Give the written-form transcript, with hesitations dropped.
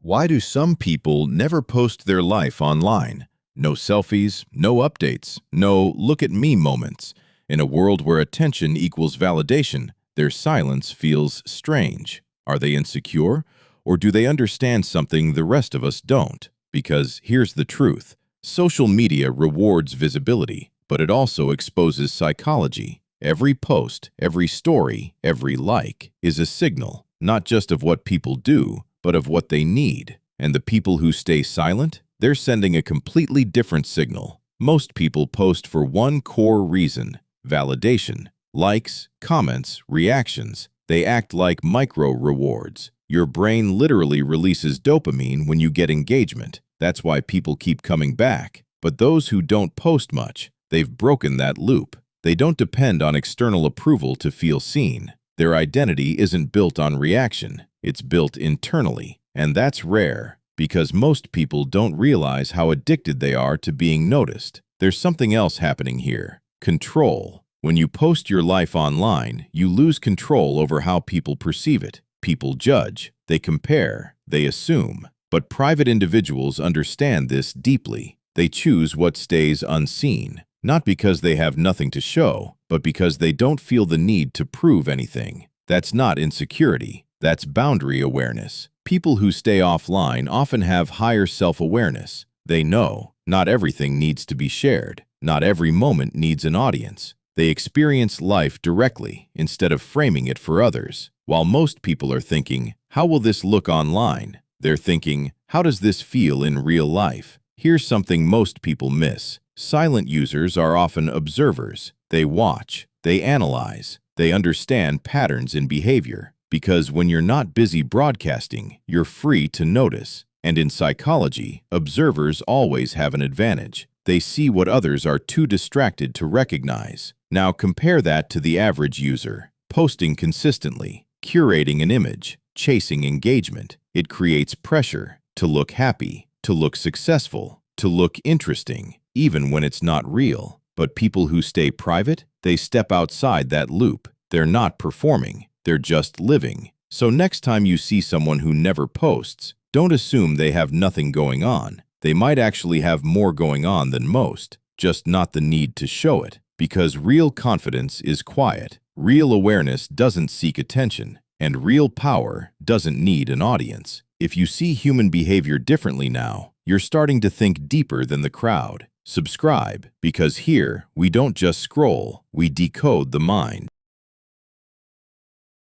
Why do some people never post their life online? No selfies, no updates, no look at me moments. In a world where attention equals validation, their silence feels strange. Are they insecure? Or do they understand something the rest of us don't? Because here's the truth. Social media rewards visibility, but it also exposes psychology. Every post, every story, every like is a signal, not just of what people do, but of what they need. And the people who stay silent, they're sending a completely different signal. Most people post for one core reason: validation. Likes, comments, reactions. They act like micro rewards. Your brain literally releases dopamine when you get engagement. That's why people keep coming back. But those who don't post much, they've broken that loop. They don't depend on external approval to feel seen. Their identity isn't built on reaction. It's built internally, and that's rare because most people don't realize how addicted they are to being noticed. There's something else happening here: control. When you post your life online, you lose control over how people perceive it. People judge, they compare, they assume. But private individuals understand this deeply. They choose what stays unseen, not because they have nothing to show, but because they don't feel the need to prove anything. That's not insecurity. That's boundary awareness. People who stay offline often have higher self-awareness. They know not everything needs to be shared. Not every moment needs an audience. They experience life directly instead of framing it for others. While most people are thinking, how will this look online? They're thinking, how does this feel in real life? Here's something most people miss. Silent users are often observers. They watch, they analyze, they understand patterns in behavior. Because when you're not busy broadcasting, you're free to notice. And in psychology, observers always have an advantage. They see what others are too distracted to recognize. Now compare that to the average user. Posting consistently, curating an image, chasing engagement. It creates pressure to look happy, to look successful, to look interesting, even when it's not real. But people who stay private, they step outside that loop. They're not performing. They're just living. So next time you see someone who never posts, don't assume they have nothing going on. They might actually have more going on than most, just not the need to show it. Because real confidence is quiet. Real awareness doesn't seek attention. And real power doesn't need an audience. If you see human behavior differently now, you're starting to think deeper than the crowd. Subscribe, because here we don't just scroll, we decode the mind.